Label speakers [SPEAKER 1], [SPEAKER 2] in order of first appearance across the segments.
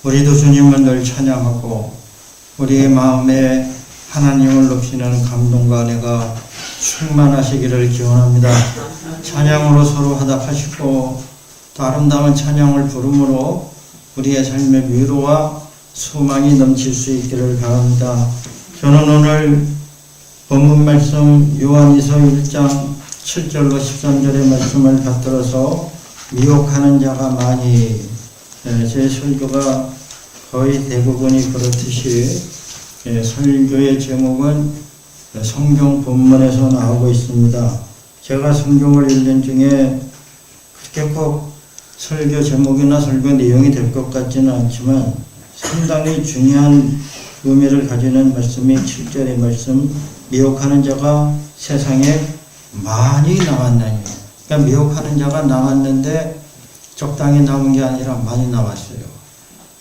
[SPEAKER 1] 우리도 주님을 늘 찬양하고 우리의 마음에 하나님을 높이는 감동과 은혜가 충만하시기를 기원합니다. 찬양으로 서로 화답하시고 또 아름다운 찬양을 부름으로 우리의 삶의 위로와 소망이 넘칠 수 있기를 바랍니다. 저는 오늘 본문 말씀 요한이서 1장 7절로 13절의 말씀을 받들어서 미혹하는 자가 많이, 제 설교가 거의 대부분이 그렇듯이 설교의 제목은 성경 본문에서 나오고 있습니다. 제가 성경을 읽는 중에 그렇게 꼭 설교 제목이나 설교 내용이 될 것 같지는 않지만 상당히 중요한 의미를 가지는 말씀이 7절의 말씀, 미혹하는 자가 세상에 많이 나왔나니. 그러니까 미혹하는 자가 나왔는데 적당히 나온 게 아니라 많이 나왔어요.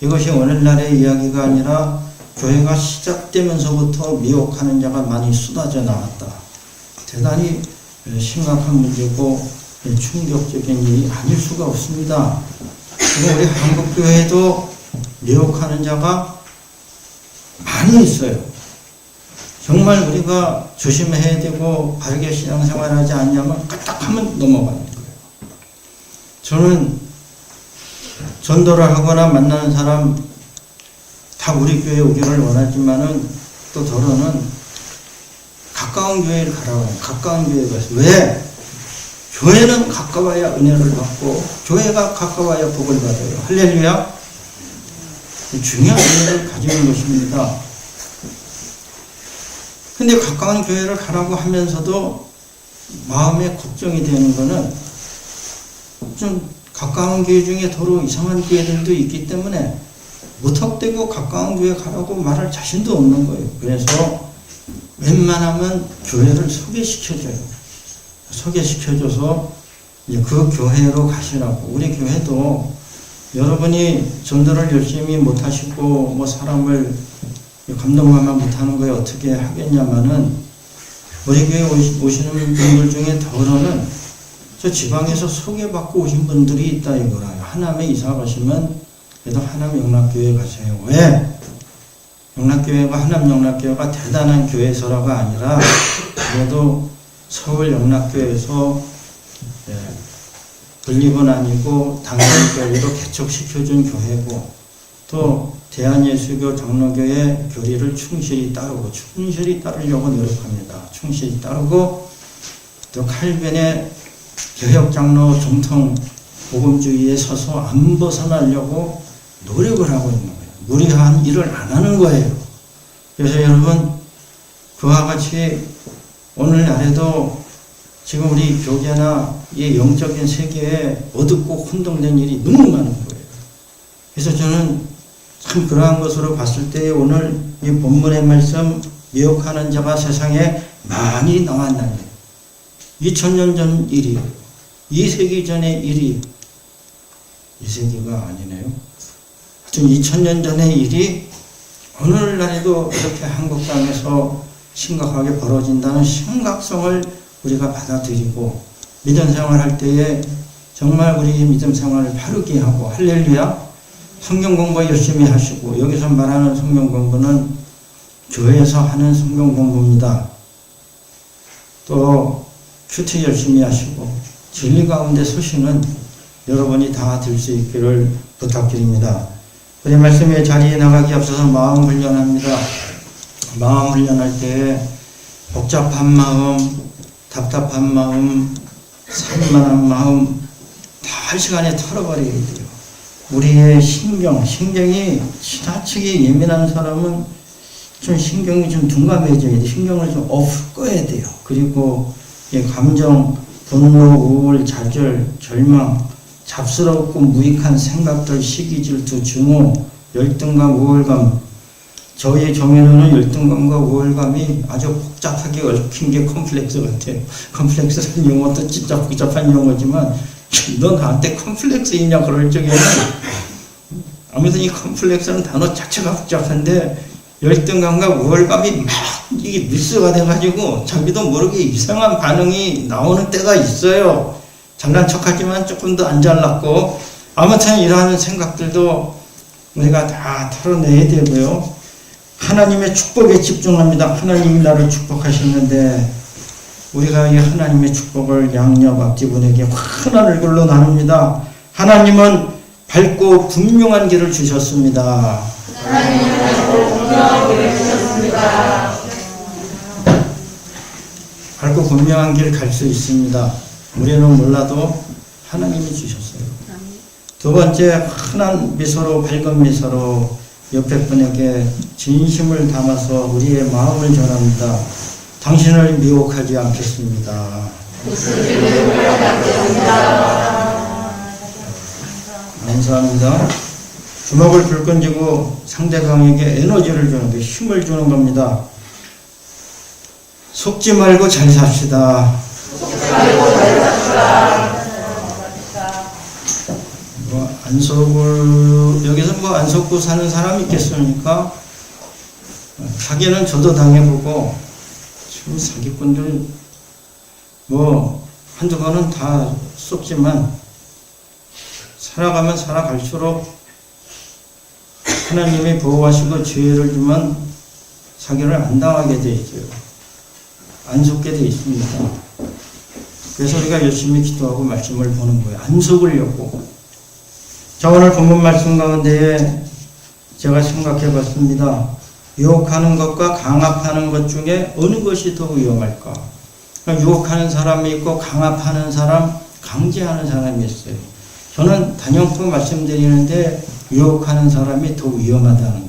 [SPEAKER 1] 이것이 오늘날의 이야기가 아니라 교회가 시작되면서부터 미혹하는 자가 많이 쏟아져 나왔다. 대단히 심각한 문제고 충격적인 일이 아닐 수가 없습니다. 그리고 우리 한국교회도 미혹하는 자가 많이 있어요. 정말 우리가 조심해야 되고 바르게 신앙생활하지 않냐면 까딱하면 넘어가는 거예요. 저는 전도를 하거나 만나는 사람 다 우리 교회에 오기를 원하지만은 또 더러는 가까운 교회를 가라고 해요. 가까운 교회에 가서. 왜? 교회는 가까워야 은혜를 받고 교회가 가까워야 복을 받아요. 할렐루야. 중요한 은혜를 가지는 것입니다. 근데 가까운 교회를 가라고 하면서도 마음에 걱정이 되는 거는 좀 가까운 교회 중에 도로 이상한 교회들도 있기 때문에 무턱대고 가까운 교회 가라고 말할 자신도 없는 거예요. 그래서 웬만하면 교회를 소개시켜줘요. 소개시켜줘서 이제 그 교회로 가시라고. 우리 교회도 여러분이 전도를 열심히 못하시고 뭐 사람을 감동하면 못하는 거에 어떻게 하겠냐마는 우리 교회 오시는 분들 중에 더러는 저 지방에서 소개받고 오신 분들이 있다 이거라요. 하남에 이사 가시면 그래도 하남 영락교회 가세요. 왜? 영락교회가 하남 영락교회가 대단한 교회서라가 아니라 그래도 서울 영락교회에서 분립은 아니고 당연교회로 개척시켜준 교회고 또 대한예수교 장로교회 교리를 충실히 따르려고 노력합니다. 충실히 따르고 또 칼빈의 개혁장로 정통 복음주의에 서서 안 벗어나려고 노력을 하고 있는 거예요. 무리한 일을 안 하는 거예요. 그래서 여러분 그와 같이 오늘날에도 지금 우리 교계나 이 영적인 세계에 어둡고 혼동된 일이 너무 많은 거예요. 그래서 저는 참 그러한 것으로 봤을 때 오늘 이 본문의 말씀 미혹하는 자가 세상에 많이 나왔나니 2000년 전 일이 2세기 전의 일이 2세기가 아니네요. 하여튼 2000년 전의 일이 오늘날에도 이렇게 한국 땅에서 심각하게 벌어진다는 심각성을 우리가 받아들이고 믿음 생활할 때에 정말 우리 믿음 생활을 바르게 하고 할렐루야 성경 공부 열심히 하시고 여기서 말하는 성경 공부는 교회에서 하는 성경 공부입니다. 또 큐티 열심히 하시고 진리 가운데 서시는 여러분이 다 될 수 있기를 부탁드립니다. 우리 말씀의 자리에 나가기 앞서서 마음 훈련합니다. 마음 훈련할 때 복잡한 마음, 답답한 마음, 산만한 마음 다 할 시간에 털어버려야 돼요. 우리의 신경이 지나치게 예민한 사람은 좀 신경이 좀 둔감해져야 돼요. 신경을 좀 꺼야 돼요. 그리고 감정, 분노, 우울, 좌절, 절망, 잡스럽고 무익한 생각들, 시기, 질투, 증오, 열등감, 우월감. 저희 정의로는 열등감과 우월감이 아주 복잡하게 얽힌 게 컴플렉스 같아요. 컴플렉스라는 용어도 진짜 복잡한 용어지만 너 나한테 컴플렉스 있냐 그럴 적에는 아무튼 이 컴플렉스는 단어 자체가 복잡한데 열등감과 우월감이 막 이게 밀수가 돼가지고 자기도 모르게 이상한 반응이 나오는 때가 있어요. 잘난 척하지만 조금 더 안 잘났고 아무튼 이러한 생각들도 우리가 다 털어내야 되고요. 하나님의 축복에 집중합니다. 하나님이 나를 축복하셨는데 우리가 이 하나님의 축복을 양옆 앞뒤분에게 환한 얼굴로 나눕니다. 하나님은 밝고 분명한 길을 주셨습니다.
[SPEAKER 2] 하나님은 밝고 분명한 길을 주셨습니다.
[SPEAKER 1] 밝고 분명한 길 갈 수 있습니다. 우리는 몰라도 하나님이 주셨어요. 두 번째, 환한 미소로, 밝은 미소로 옆에 분에게 진심을 담아서 우리의 마음을 전합니다. 당신을 미혹하지 않겠습니다. 감사합니다. 주먹을 불끈 쥐고 상대방에게 에너지를 주는 게 힘을 주는 겁니다. 속지 말고 잘 삽시다. 안 속을, 여기서 안 속고 사는 사람이 있겠습니까? 사기는 저도 당해보고, 지금 사기꾼들, 한두 번은 다 속지만, 살아가면 살아갈수록 하나님이 보호하시고 지혜를 주면 사기를 안 당하게 돼 있어요. 안 속게 돼 있습니다. 그래서 우리가 열심히 기도하고 말씀을 보는 거예요. 안 속으려고. 자, 오늘 본문 말씀 가운데에 제가 생각해 봤습니다. 유혹하는 것과 강압하는 것 중에 어느 것이 더 위험할까? 유혹하는 사람이 있고 강압하는 사람, 강제하는 사람이 있어요. 저는 단연코 말씀드리는데 유혹하는 사람이 더 위험하다는 거예요.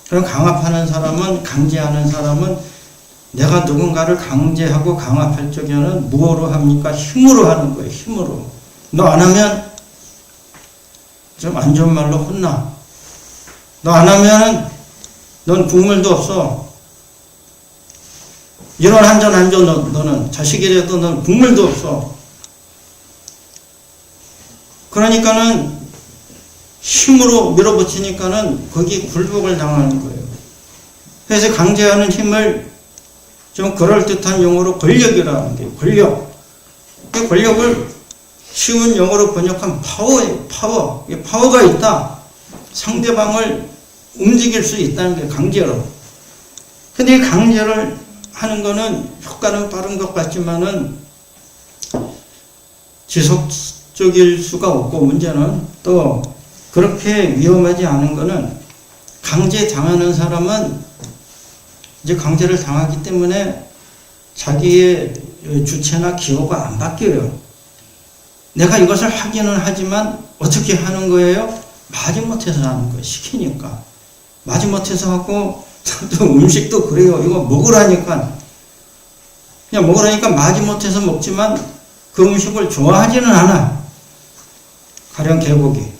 [SPEAKER 1] 그럼 강압하는 사람은, 강제하는 사람은 내가 누군가를 강제하고 강압할 적에는 무엇으로 합니까? 힘으로 하는 거예요. 힘으로. 너 안 하면 좀 안 좋은 말로 혼나. 너 안 하면은 넌 국물도 없어. 이런 한 잔 안 줘. 너는 자식이라도 넌 국물도 없어. 그러니까는 힘으로 밀어붙이니까는 거기 굴복을 당하는 거예요. 그래서 강제하는 힘을 좀 그럴듯한 용어로 권력이라는 게 권력. 그 권력을 쉬운 영어로 번역한 파워예요. 파워. 파워가 있다. 상대방을 움직일 수 있다는 게 강제로. 근데 강제를 하는 거는 효과는 빠른 것 같지만은 지속적일 수가 없고, 문제는 또 그렇게 위험하지 않은 거는 강제 당하는 사람은 이제 강제를 당하기 때문에 자기의 주체나 기호가 안 바뀌어요. 내가 이것을 하기는 하지만 어떻게 하는 거예요? 마지못해서 하는 거예요. 시키니까. 마지못해서 하고, 또 음식도 그래요. 이거 먹으라니까. 그냥 먹으라니까 마지못해서 먹지만 그 음식을 좋아하지는 않아. 가령 개고기.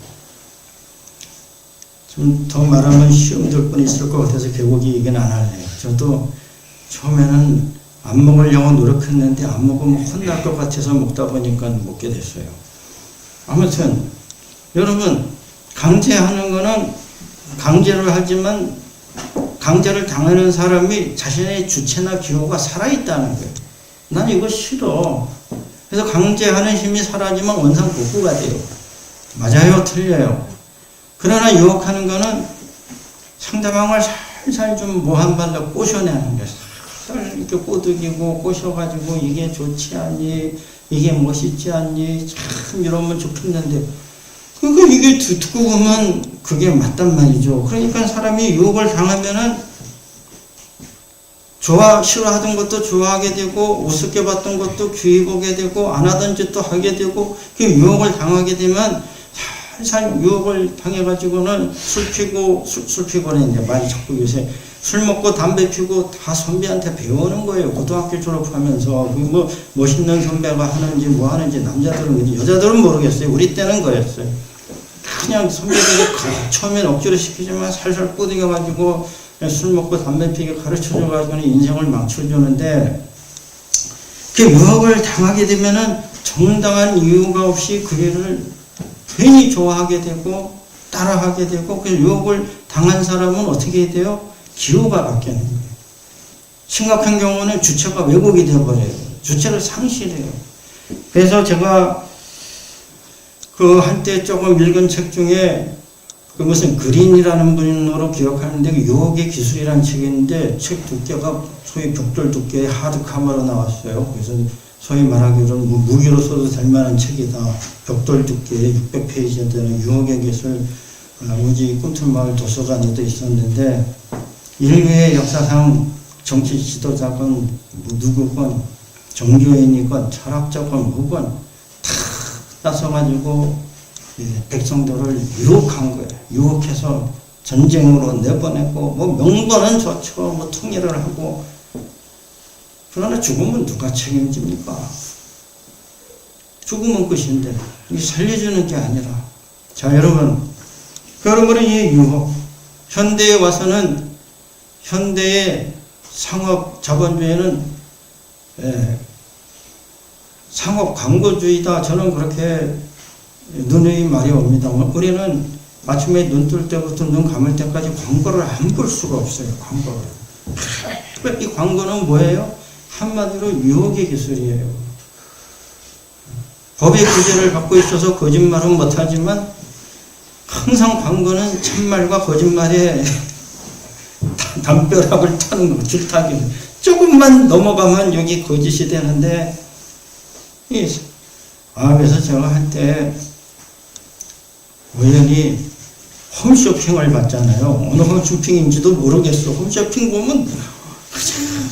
[SPEAKER 1] 좀 더 말하면 시험 들 뻔 있을 것 같아서 개고기 얘기는 안 할래요. 저도 처음에는 안 먹으려고 노력했는데 안 먹으면 혼날 것 같아서 먹다 보니까 먹게 됐어요. 아무튼 여러분, 강제하는 거는 강제를 하지만 강제를 당하는 사람이 자신의 주체나 기호가 살아있다는 거예요. 난 이거 싫어. 그래서 강제하는 힘이 사라지면 원상복구가 돼요. 맞아요? 틀려요? 그러나 유혹하는 거는 상대방을 살살 좀 뭐 한 발로 꼬셔내는 거예요. 살살 이렇게 꼬드기고 꼬셔가지고 이게 좋지 않니? 이게 멋있지 않니? 참 이러면 좋겠는데, 그러니까 이게 듣고 보면 그게 맞단 말이죠. 그러니까 사람이 유혹을 당하면은 싫어하던 것도 좋아하게 되고, 우습게 봤던 것도 귀히 보게 되고, 안 하던 짓도 하게 되고, 그 유혹을 당하게 되면 살살 유혹을 당해가지고는 술 피고는 이제 많이 자꾸 요새 술 먹고 담배 피고 다 선배한테 배우는 거예요. 고등학교 졸업하면서. 뭐 멋있는 선배가 하는지 뭐 하는지 남자들은 그런지 여자들은 모르겠어요. 우리 때는 그랬어요. 그냥 선배들이 처음엔 억지로 시키지만 살살 꼬드겨가지고 술 먹고 담배 피게 가르쳐줘가지고는 인생을 망쳐주는데, 그 유혹을 당하게 되면은 정당한 이유가 없이 그 일을 괜히 좋아하게 되고 따라하게 되고, 그 유혹을 당한 사람은 어떻게 돼요? 기호가 바뀌는 거예요. 심각한 경우는 주체가 왜곡이 되어버려요. 주체를 상실해요. 그래서 제가 그 한때 조금 읽은 책 중에 그 무슨 그린이라는 분으로 기억하는데 그 유혹의 기술이라는 책이 있는데 책 두께가 소위 벽돌 두께의 하드카머로 나왔어요. 그래서 소위 말하기로는 무기로 써도 될 만한 책이다. 벽돌 두께의 600페이지에 되는 유혹의 기술, 우지 꿈틀마을 도서관에도 있었는데 인류의 역사상 정치 지도자건 누구건 종교인이건 철학자건 뭐건 다 따서가지고 백성들을 유혹한 거예요. 유혹해서 전쟁으로 내보내고 뭐 명분은 좋죠. 뭐 통일을 하고 그러나 죽으면 누가 책임집니까? 죽으면 끝인데 이게 살려주는 게 아니라 자 여러분은 이 유혹 현대에 와서는 현대의 상업 자본주의는 상업 광고주의다. 저는 그렇게 눈의 말이 옵니다. 우리는 아침에 눈 뜰 때부터 눈 감을 때까지 광고를 안 볼 수가 없어요. 광고를. 이 광고는 뭐예요? 한마디로 유혹의 기술이에요. 법의 구제를 받고 있어서 거짓말은 못하지만 항상 광고는 참말과 거짓말의 담벼락을 타는 거, 줄타기. 조금만 넘어가면 여기 거짓이 되는데, 그래서 제가 한때 우연히 홈쇼핑을 봤잖아요. 어느 홈쇼핑인지도 모르겠어. 홈쇼핑 보면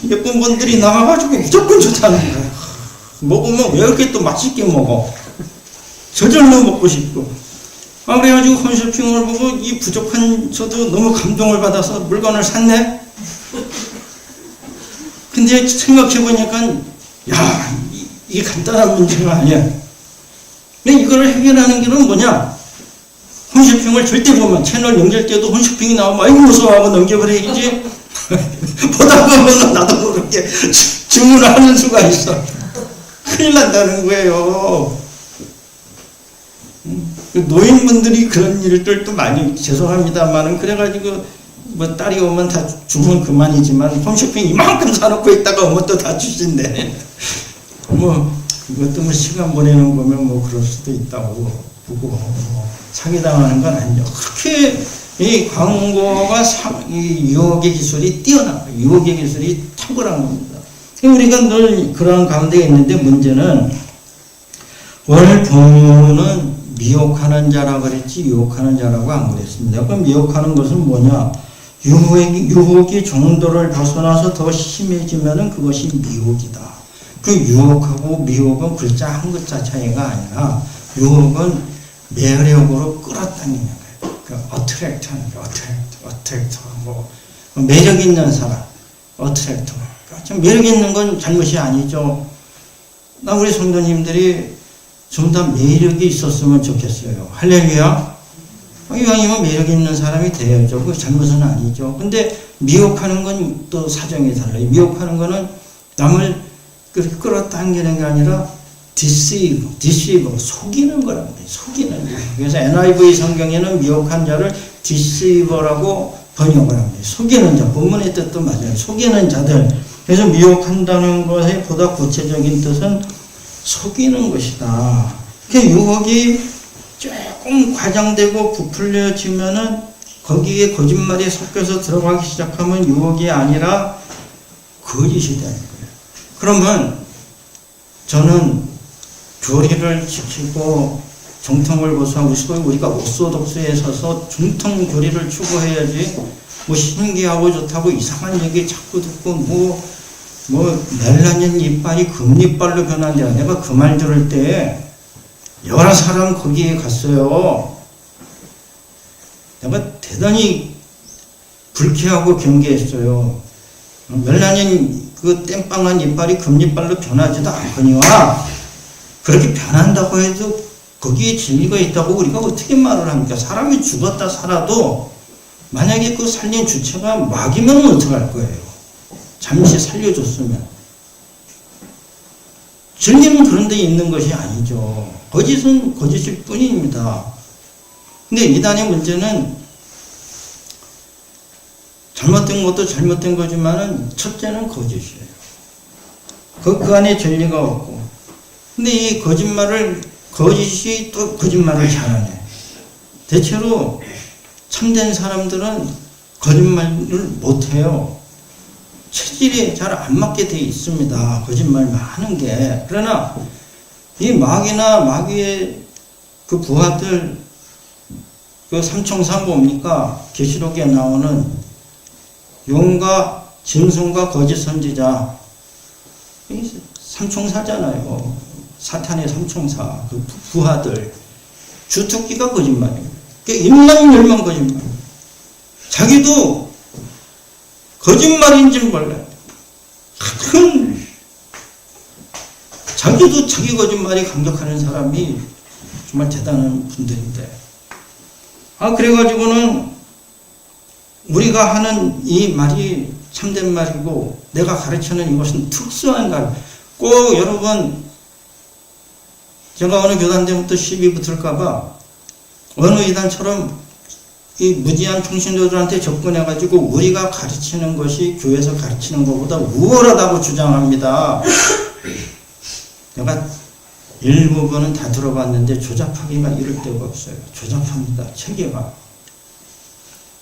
[SPEAKER 1] 예쁜 분들이 나와가지고 무조건 좋다는 거야. 먹으면 왜 이렇게 또 맛있게 먹어? 저절로 먹고 싶고. 그래가지고 홈쇼핑을 보고 이 부족한 저도 너무 감동을 받아서 물건을 샀네? 근데 생각해보니까, 야, 이게 간단한 문제가 아니야. 근데 이걸 해결하는 길은 뭐냐? 홈쇼핑을 절대 보면 채널 연결 때도 홈쇼핑이 나오면 아이고 무서워하고 넘겨버리지. 보다 보면 나도 모르게 주문을 하는 수가 있어. 큰일 난다는 거예요. 노인분들이 그런 일들도 많이 죄송합니다만은 그래가지고 뭐 딸이 오면 다 주면 그만이지만 홈쇼핑 이만큼 사놓고 있다가 오면 또 다 주신대. 뭐 이것도 뭐 시간 보내는 거면 뭐 그럴 수도 있다고 보고 사기당하는 건 아니죠. 그렇게 이 광고가 이 유혹의 기술이 뛰어난 거예요. 유혹의 기술이 탁월한 겁니다. 우리가 늘 그런 가운데 있는데 문제는 오늘 본문은 미혹하는 자라고 그랬지 유혹하는 자라고 안 그랬습니다. 그럼 미혹하는 것은 뭐냐? 유혹이 정도를 벗어나서 더 심해지면은 그것이 미혹이다. 그 유혹하고 미혹은 글자 한 글자 차이가 아니라 유혹은 매력으로 끌어당기는 거예요. 그 어트랙트 하는 거, 어트랙터, 뭐 매력 있는 사람, 어트랙터. 좀 매력 있는 건 잘못이 아니죠. 우리 성도님들이 좀 더 매력이 있었으면 좋겠어요. 할렐루야. 이왕이면 매력 있는 사람이 돼야죠. 그 잘못은 아니죠. 근데 미혹하는 건 또 사정이 달라요. 미혹하는 거는 남을 끌어당기는 게 아니라 deceive, 속이는 거랍니다. 속이는 거. 그래서 NIV 성경에는 미혹한 자를 deceiver라고 번역을 합니다. 속이는 자, 본문의 뜻도 맞아요. 속이는 자들. 그래서 미혹한다는 것의 보다 구체적인 뜻은 속이는 것이다. 그 유혹이 조금 과장되고 부풀려지면은 거기에 거짓말이 섞여서 들어가기 시작하면 유혹이 아니라 거짓이 되는 거예요. 그러면 저는 교리를 지키고 정통을 보수하고 소위 우리가 오소독스에 서서 정통 교리를 추구해야지 뭐 신기하고 좋다고 이상한 얘기 자꾸 듣고 뭐 멜라닌 이빨이 금이빨로 변한대요. 내가 그 말 들을 때 여러 사람 거기에 갔어요. 내가 대단히 불쾌하고 경계했어요. 멜라닌 그 땜빵한 이빨이 금이빨로 변하지도 않거니와 그렇게 변한다고 해도 거기에 진리가 있다고 우리가 어떻게 말을 합니까? 사람이 죽었다 살아도 만약에 그 살린 주체가 마귀면 어떡할 거예요? 잠시 살려줬으면. 진리는 그런 데 있는 것이 아니죠. 거짓은 거짓일 뿐입니다. 근데 이단의 문제는 잘못된 것도 잘못된 거지만은 첫째는 거짓이에요. 그 안에 진리가 없고. 근데 이 거짓이 또 거짓말을 잘하네. 대체로 참된 사람들은 거짓말을 못해요. 체질이 잘 안 맞게 돼 있습니다. 거짓말 많은 게. 그러나 이 마귀나 마귀의 그 부하들, 그 삼총사 뭡니까? 계시록에 나오는 용과 짐승과 거짓 선지자, 이 삼총사잖아요. 사탄의 삼총사, 그 부하들. 주특기가 거짓말이에요. 입만 열면 거짓말. 자기도 거짓말인지 몰라요. 자기도 자기 거짓말이 강력하는 사람이 정말 대단한 분들인데. 그래가지고는 우리가 하는 이 말이 참된 말이고, 내가 가르치는 이것은 특수한 말. 꼭 여러분, 제가 어느 교단 때부터 시비 붙을까봐 어느 이단처럼 이 무지한 평신도들한테 접근해가지고 우리가 가르치는 것이 교회에서 가르치는 것보다 우월하다고 주장합니다. 내가 일부분은 다 들어봤는데 조잡하기가 이를 데가 없어요. 조잡합니다. 체계가.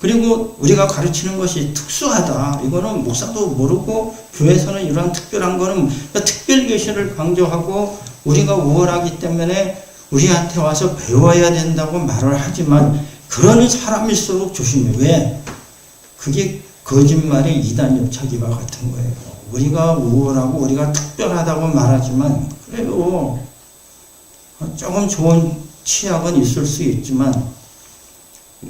[SPEAKER 1] 그리고 우리가 가르치는 것이 특수하다. 이거는 목사도 모르고 교회에서는 이러한 특별한 거는 특별 계시를 강조하고 우리가 우월하기 때문에 우리한테 와서 배워야 된다고 말을 하지만 그런 사람일수록 조심해. 왜? 그게 거짓말의 이단 옆차기와 같은 거예요. 우리가 우월하고 우리가 특별하다고 말하지만 그래요. 조금 좋은 치약은 있을 수 있지만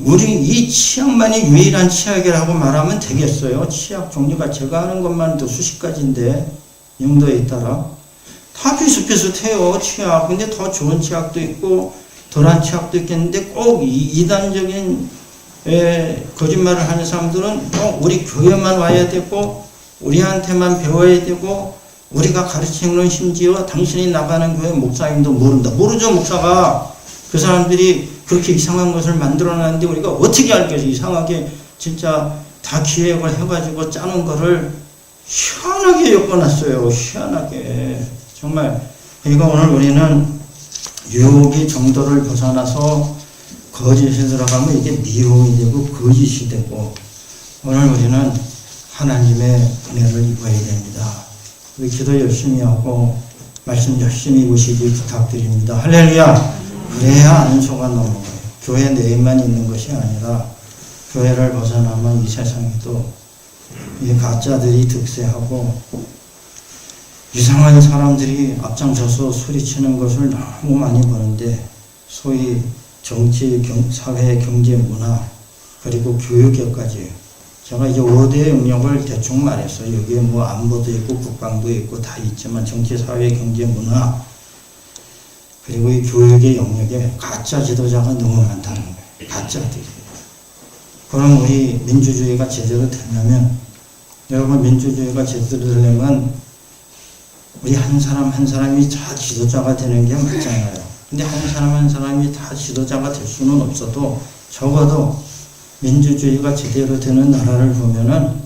[SPEAKER 1] 우리 이 치약만이 유일한 치약이라고 말하면 되겠어요. 치약 종류가 제가 아는 것만도 수십 가지인데 영도에 따라 다 비슷비슷해요. 치약. 근데 더 좋은 치약도 있고 덜한 치약도 있겠는데 꼭 이단적인 거짓말을 하는 사람들은 꼭 우리 교회만 와야 되고 우리한테만 배워야 되고 우리가 가르치는 심지어 당신이 나가는 교회 목사님도 모른다. 모르죠. 목사가. 그 사람들이 그렇게 이상한 것을 만들어놨는데 우리가 어떻게 알겠어요. 이상하게 진짜 다 기획을 해가지고 짜는 거를 희한하게 엮어놨어요. 희한하게. 정말. 그러니까 오늘 우리는 유혹의 정도를 벗어나서 거짓에 들어가면 이게 미혹이 되고 거짓이 되고 오늘 우리는 하나님의 은혜를 입어야 됩니다. 우리 기도 열심히 하고 말씀 열심히 보시기 부탁드립니다. 할렐루야. 그래야 안소가 넘는 거예요. 교회 내에만 있는 것이 아니라 교회를 벗어나면 이 세상에도 이 가짜들이 득세하고 이상한 사람들이 앞장서서 소리치는 것을 너무 많이 보는데 소위 정치, 사회, 경제, 문화 그리고 교육에까지 제가 이제 5대 영역을 대충 말했어요. 여기에 뭐 안보도 있고 국방도 있고 다 있지만 정치, 사회, 경제, 문화 그리고 이 교육의 영역에 가짜 지도자가 너무 많다는 거예요. 가짜들이. 그럼 우리 민주주의가 제대로 되려면 여러분 민주주의가 제대로 되려면 우리 한 사람 한 사람이 다 지도자가 되는 게 맞잖아요. 근데 한 사람 한 사람이 다 지도자가 될 수는 없어도 적어도 민주주의가 제대로 되는 나라를 보면은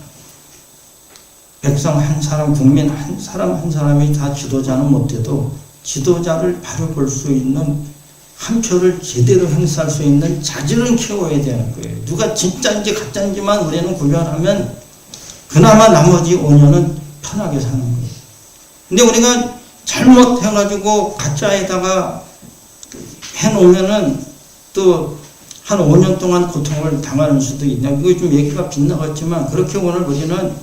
[SPEAKER 1] 백성 한 사람, 국민 한 사람 한 사람이 다 지도자는 못해도 지도자를 바로 볼 수 있는 한 표를 제대로 행사할 수 있는 자질은 키워야 되는 거예요. 누가 진짜인지 가짜인지만 우리는 구별하면 그나마 나머지 5년은 편하게 사는 거예요. 근데 우리가 잘못해가지고 가짜에다가 해놓으면은 또 한 5년 동안 고통을 당하는 수도 있냐. 이거 좀 얘기가 빗나갔지만 그렇게 오늘 우리는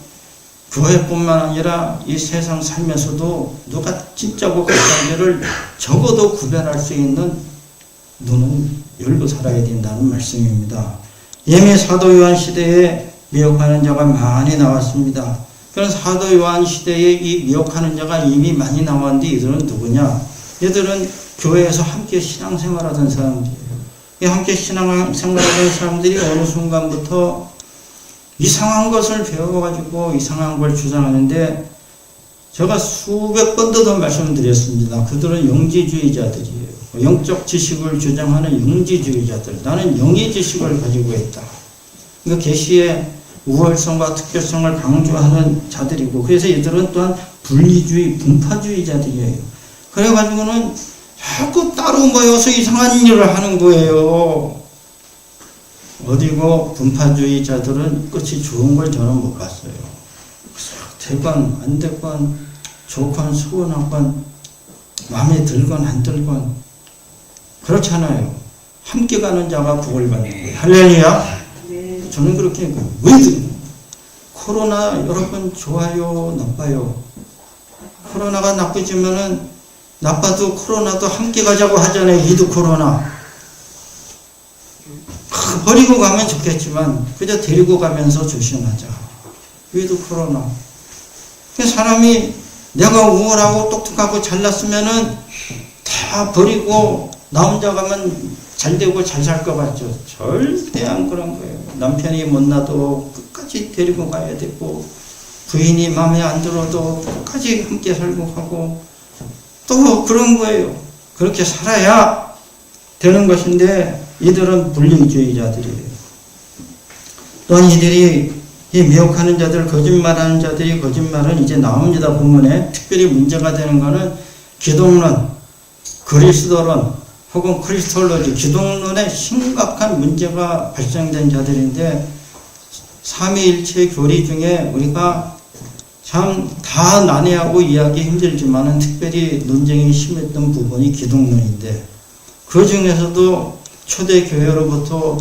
[SPEAKER 1] 교회뿐만 아니라 이 세상 살면서도 누가 진짜고 가짜인지를 적어도 구별할 수 있는 눈은 열고 살아야 된다는 말씀입니다. 이미 사도 요한 시대에 미혹하는 자가 많이 나왔습니다. 그런 사도 요한 시대에 이 미혹하는 자가 이미 많이 나왔는데 이들은 누구냐? 이들은 교회에서 함께 신앙생활하던 사람들이에요. 이 함께 신앙생활하던 사람들이 어느 순간부터 이상한 것을 배워가지고 이상한 걸 주장하는데 제가 수백 번도 더 말씀드렸습니다. 그들은 영지주의자들이에요. 영적 지식을 주장하는 영지주의자들. 나는 영의 지식을 가지고 있다. 그러니까 계시의 우월성과 특별성을 강조하는 자들이고 그래서 이들은 또한 분리주의, 분파주의자들이에요. 그래가지고는 자꾸 따로 모여서 이상한 일을 하는 거예요. 어디고 분파주의자들은 끝이 좋은 걸 저는 못 봤어요. 되건 안 되건 좋건 수건하건 마음에 들건 안 들건 그렇잖아요. 함께 가는 자가 복을 받는 거예요. 할렐루야. 저는 그렇게 왜든 코로나 여러분 좋아요 나빠요. 코로나가 나쁘지만은 나빠도 코로나도 함께 가자고 하잖아요. 위드 코로나. 버리고 가면 좋겠지만 그저 데리고 가면서 조심하자. 위드 코로나. 사람이 내가 우월하고 똑똑하고 잘났으면은 다 버리고 나 혼자 가면 잘 되고 잘 살 것 같죠. 절대 안 그런 거예요. 남편이 못나도 끝까지 데리고 가야 되고 부인이 마음에 안 들어도 끝까지 함께 살고 가고 또 그런 거예요. 그렇게 살아야 되는 것인데 이들은 불리주의자들이에요. 또한 이들이 이 미혹하는 자들, 거짓말하는 자들이 거짓말은 이제 나옵니다. 본문에 특별히 문제가 되는 것은 기독론, 그리스도론 혹은 크리스톨로지, 기독론에 심각한 문제가 발생된 자들인데 삼위일체 교리 중에 우리가 참 다 난해하고 이해하기 힘들지만은 특별히 논쟁이 심했던 부분이 기독론인데 그 중에서도 초대교회로부터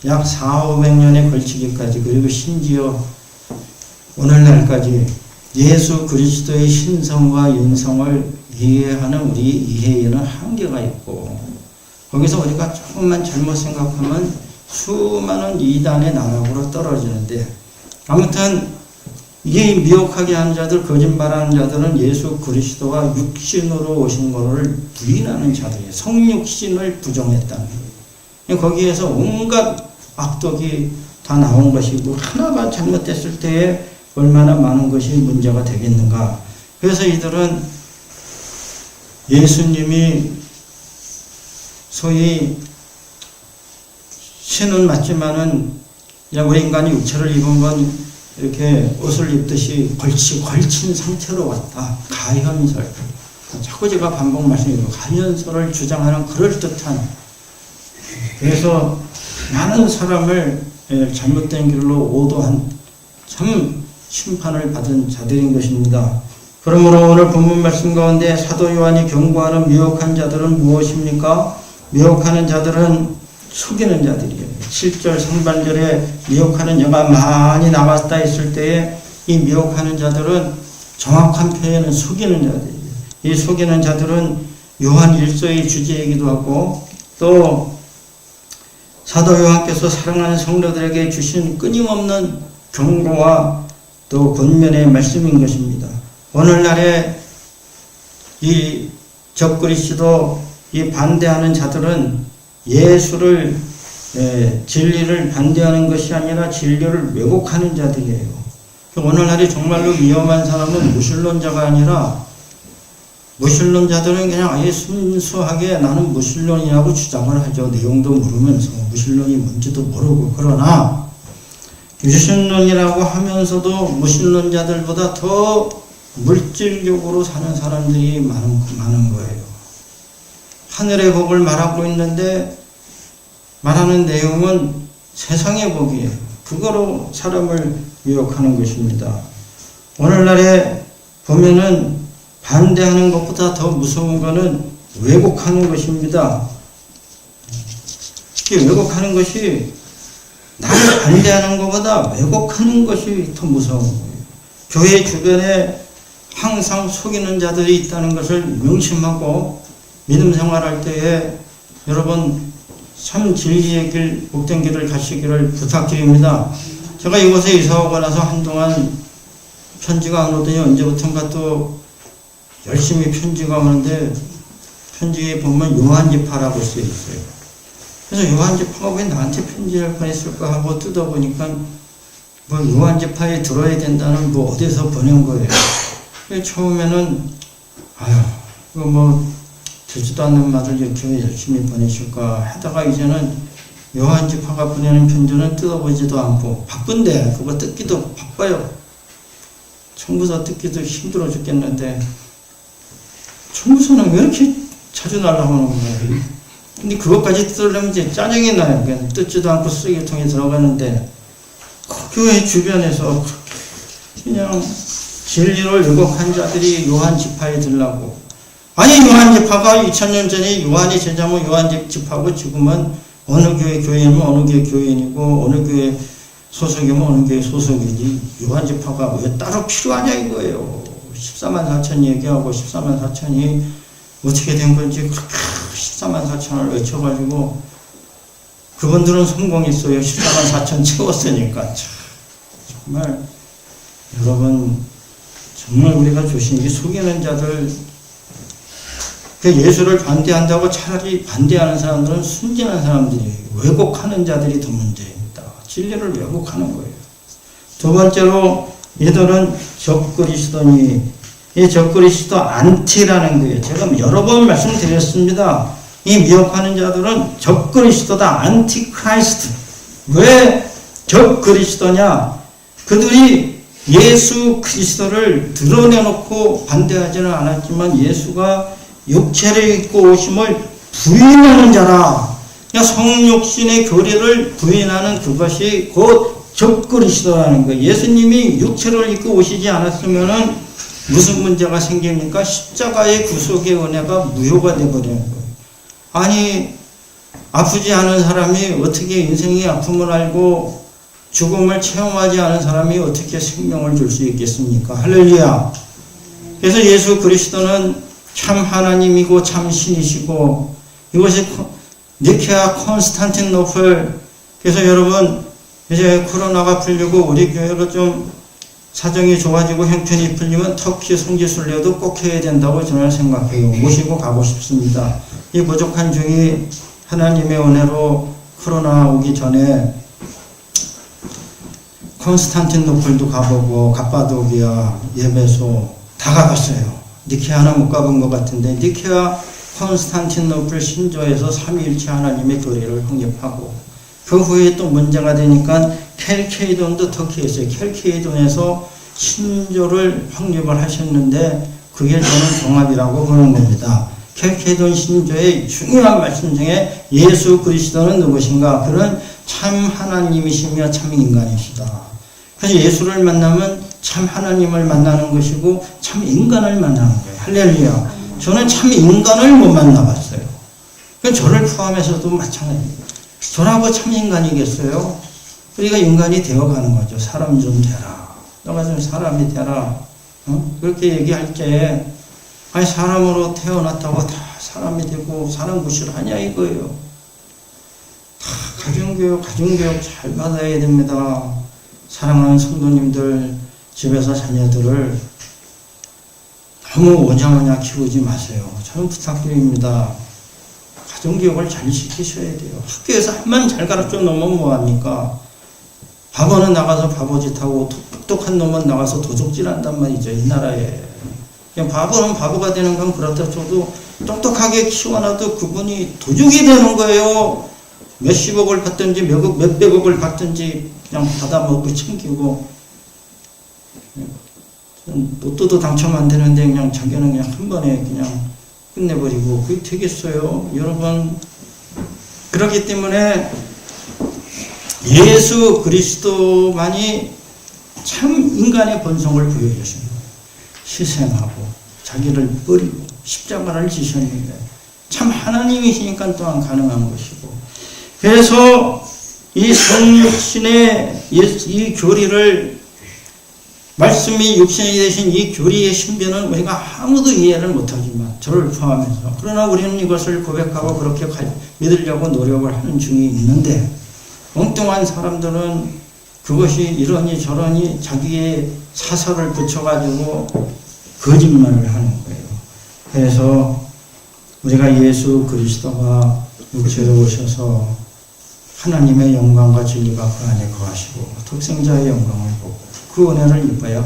[SPEAKER 1] 약 400~500년에 걸치기까지 그리고 심지어 오늘날까지 예수 그리스도의 신성과 인성을 이해하는 우리 이해에는 한계가 있고 거기서 우리가 조금만 잘못 생각하면 수많은 이단의 나락으로 떨어지는데 아무튼 이 미혹하게 하는 자들, 거짓말하는 자들은 예수 그리스도가 육신으로 오신 것을 부인하는 자들이에요. 성육신을 부정했다는 거예요. 거기에서 온갖 악독이 다 나온 것이고 하나가 잘못됐을 때에 얼마나 많은 것이 문제가 되겠는가. 그래서 이들은 예수님이 소위 신은 맞지만은 그냥 우리 인간이 육체를 입은 건 이렇게 옷을 입듯이 걸친 상태로 왔다. 가현설. 자꾸 제가 반복 말씀드리고 가현설을 주장하는 그럴듯한 그래서 많은 사람을 잘못된 길로 오도한 참 심판을 받은 자들인 것입니다. 그러므로 오늘 본문 말씀 가운데 사도 요한이 경고하는 미혹한 자들은 무엇입니까? 미혹하는 자들은 속이는 자들이에요. 7절 상반절에 미혹하는 자가 많이 나갔다 했을 때에 이 미혹하는 자들은 정확한 표현은 속이는 자들이에요. 이 속이는 자들은 요한 1서의 주제이기도 하고 또 사도 요한께서 사랑하는 성도들에게 주신 끊임없는 경고와 또 권면의 말씀인 것입니다. 오늘날에 이 적그리스도 이 반대하는 자들은 예수를 진리를 반대하는 것이 아니라 진리를 왜곡하는 자들이에요. 오늘날이 정말로 위험한 사람은 무신론자가 아니라 무신론자들은 그냥 아예 순수하게 나는 무신론이라고 주장을 하죠. 내용도 모르면서 무신론이 뭔지도 모르고 그러나 유신론이라고 하면서도 무신론자들보다 더 물질적으로 사는 사람들이 많은 거예요. 하늘의 복을 말하고 있는데 말하는 내용은 세상의 복이에요. 그거로 사람을 유혹하는 것입니다. 오늘날에 보면은 반대하는 것보다 더 무서운 것은 왜곡하는 것입니다. 이 왜곡하는 것이 나를 반대하는 것보다 왜곡하는 것이 더 무서운 거예요. 교회 주변에 항상 속이는 자들이 있다는 것을 명심하고 믿음 생활할 때에 여러분 참 진리의 길, 복된 길을 가시기를 부탁드립니다. 제가 이곳에 이사오고 나서 한동안 편지가 안 오더니 언제부턴가 또 열심히 편지가 오는데 편지에 보면 요한지파라고 쓰여 있어요. 그래서 요한지파가 왜 나한테 편지를 보냈을까 하고 뜯어보니까 뭐 요한지파에 들어야 된다는 뭐 어디서 보낸 거예요. 처음에는 아유 이거 뭐 되지도 않는 말을 이렇게 열심히 보내실까 하다가 이제는 요한지파가 보내는 편지는 뜯어보지도 않고 바쁜데 그거 뜯기도 바빠요. 청구서 뜯기도 힘들어 죽겠는데 청구서는 왜 이렇게 자주 날라오는 거예요? 근데 그것까지 뜯으려면 이제 짜증이 나요. 그냥 뜯지도 않고 쓰레기통에 들어가는데, 그 교회 주변에서 그냥 진리를 왜곡한 자들이 요한 지파에 들라고. 아니, 요한 지파가 2000년 전에 요한이 제자면 요한 지파고, 지금은 어느 교회 교인이면 어느 교회 교인이고, 어느 교회 소속이면 어느 교회 소속이지. 요한 지파가 왜 따로 필요하냐 이거예요. 14만 4천 얘기하고 14만 4천이 어떻게 된 건지 그렇게 14만 4천을 외쳐가지고, 그분들은 성공했어요. 14만 4천 채웠으니까. 참, 정말 여러분, 정말 우리가 조심히 속이는 자들, 그 예수를 반대한다고 차라리 반대하는 사람들은 순진한 사람들이, 왜곡하는 자들이 더 문제입니다. 진리를 왜곡하는 거예요. 두 번째로 이들은 적그리스도니, 이 적그리스도 안티라는 거예요. 제가 여러 번 말씀드렸습니다. 이 미혹하는 자들은 적그리스도다, 안티크라이스트. 왜 적그리스도냐? 그들이 예수 그리스도를 드러내놓고 반대하지는 않았지만 예수가 육체를 입고 오심을 부인하는 자라. 그러니까 성육신의 교리를 부인하는 그것이 곧 적그리스도라는 거예요. 예수님이 육체를 입고 오시지 않았으면은 무슨 문제가 생깁니까? 십자가의 구속의 은혜가 무효가 되어버리는 거예요. 아니, 아프지 않은 사람이 어떻게 인생의 아픔을 알고 죽음을 체험하지 않은 사람이 어떻게 생명을 줄 수 있겠습니까? 할렐루야. 그래서 예수 그리스도는 참 하나님이고 참 신이시고, 이것이 니케아 콘스탄티노플. 그래서 여러분, 이제 코로나가 풀리고 우리 교회가 좀 사정이 좋아지고 형편이 풀리면 터키 성지순례도 꼭 해야 된다고 저는 생각해요. 모시고 가고 싶습니다. 이 부족한 중이 하나님의 은혜로 코로나 오기 전에 콘스탄티노플도 가보고 갑바도기아, 예배소 다 가봤어요. 니케아는 못 가본 것 같은데, 니케아 콘스탄티노플 신조에서 삼위일체 하나님의 교리를 확립하고, 그 후에 또 문제가 되니까 켈케이돈도 터키에 있어요. 켈케이돈에서 신조를 확립을 하셨는데, 그게 저는 종합이라고 보는 겁니다. 켈케이돈 신조의 중요한 말씀 중에 예수 그리스도는 누구신가? 그는 참 하나님이시며 참 인간이시다. 그래서 예수를 만나면 참 하나님을 만나는 것이고 참 인간을 만나는 거예요. 할렐루야. 저는 참 인간을 못 만나봤어요. 저를 포함해서도 마찬가지입니다. 저라고 참 인간이겠어요? 우리가 인간이 되어가는 거죠. 사람 좀 되라. 너가 좀 사람이 되라. 그렇게 얘기할 때, 아니, 사람으로 태어났다고 다 사람이 되고 사람 무시를 하냐 이거예요. 다 가정교육 잘 받아야 됩니다. 사랑하는 성도님들, 집에서 자녀들을 너무 오냐오냐 키우지 마세요. 저는 부탁드립니다. 가정교육을 잘 시키셔야 돼요. 학교에서 한만 잘 가르쳐 놓으면 뭐합니까? 바보는 나가서 바보짓하고 똑똑한 놈은 나가서 도적질한단 말이죠. 이 나라에. 그냥 바보는 바보가 되는 건 그렇다 쳐도 똑똑하게 키워놔도 그분이 도둑이 되는 거예요. 몇십억을 받든지 몇백억을 받든지 그냥 받아먹고 챙기고, 로또도 당첨 안 되는데 그냥 자기는 그냥 한 번에 그냥 끝내버리고, 그게 되겠어요? 여러분, 그렇기 때문에 예수 그리스도만이 참 인간의 본성을 보여주신 거예요. 희생하고 자기를 버리고 십자가를 지셨는데 참 하나님이시니까 또한 가능한 것이고, 그래서 이 성육신의 이 교리를, 말씀이 육신이 되신 이 교리의 신비는 우리가 아무도 이해를 못하지만 저를 포함해서, 그러나 우리는 이것을 고백하고 그렇게 믿으려고 노력을 하는 중이 있는데, 엉뚱한 사람들은 그것이 이러니 저러니 자기의 사설을 붙여가지고 거짓말을 하는 거예요. 그래서 우리가 예수 그리스도가 육체로 오셔서 하나님의 영광과 진리가 그 안에 거하시고 독생자의 영광을 보고 그 은혜를 입어야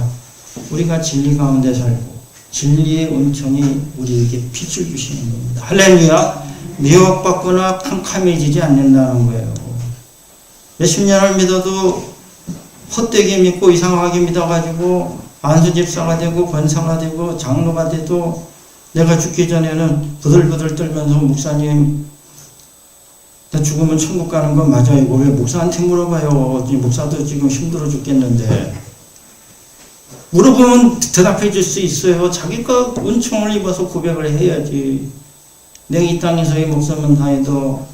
[SPEAKER 1] 우리가 진리 가운데 살고 진리의 온천이 우리에게 빛을 주시는 겁니다. 할렐루야. 미혹받거나 캄캄해지지 않는다는 거예요. 몇십 년을 믿어도 헛되게 믿고 이상하게 믿어가지고 안수집사가 되고 권사가 되고 장로가 돼도 내가 죽기 전에는 부들부들 떨면서 목사님 죽으면 천국 가는 건 맞아요. 이거 왜 목사한테 물어봐요. 목사도 지금 힘들어 죽겠는데. 물어보면 대답해 줄 수 있어요. 자기가 은총을 입어서 고백을 해야지. 내가 이 땅에서의 목숨은 다해도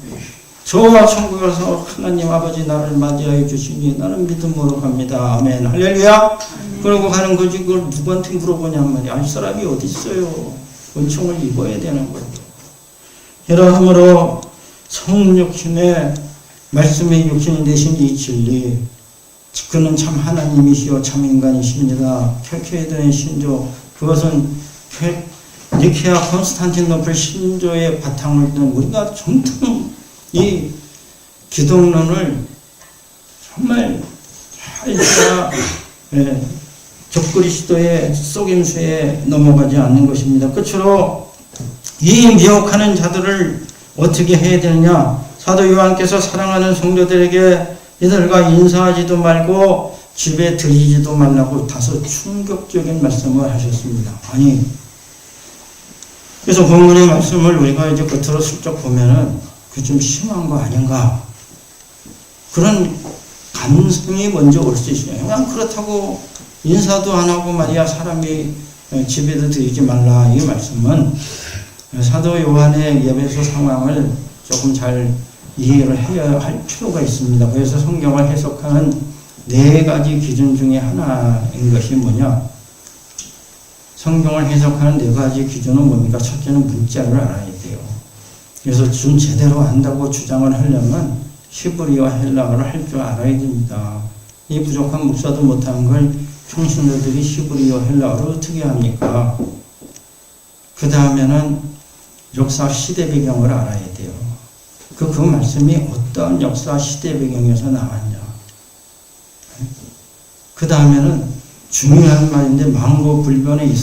[SPEAKER 1] 저와 천국에 가서 하나님 아버지 나를 맞이하여 주시니 나는 믿음으로 갑니다. 아멘. 할렐루야. 그러고 가는 거지. 그걸 누구한테 물어보냔 말이야. 알 사람이 어디 있어요. 은총을 입어야 되는 거예요. 이러므로 성육신의 말씀의 육신이 되신 이 진리, 그는 참 하나님이시요 참 인간이십니다. 켈케이도의 신조, 그것은 니케아 콘스탄티노플 신조의 바탕을 둔 우리가 정통 이 기독론을 정말 잘 해야 적그리스도의 속임수에 넘어가지 않는 것입니다. 끝으로 이 미혹하는 자들을 어떻게 해야 되느냐? 사도 요한께서 사랑하는 성도들에게 이들과 인사하지도 말고 집에 들이지도 말라고 다소 충격적인 말씀을 하셨습니다. 아니, 그래서 본문의 말씀을 우리가 이제 겉으로 슬쩍 보면은 그 좀 심한 거 아닌가? 그런 감성이 먼저 올 수 있어요. 그냥 그렇다고 인사도 안 하고 말이야 사람이 집에도 들이지 말라. 이 말씀은 사도 요한의 예배소 상황을 조금 잘 이해를 해야 할 필요가 있습니다. 그래서 성경을 해석하는 4가지 기준 중에 하나인 것이 뭐냐? 성경을 해석하는 4가지 기준은 뭡니까? 첫째는 문자를 알아야 돼요. 그래서 좀 제대로 안다고 주장을 하려면 히브리어 헬라어를 할 줄 알아야 됩니다. 이 부족한 목사도 못하는 걸 평신도들이 히브리어 헬라어를 어떻게 합니까? 그 다음에는 역사 시대 배경을 알아야 돼요. 그 말씀이 어떤 역사 시대 배경에서 나왔냐. 그 다음에는 중요한 말인데 망고불변의 이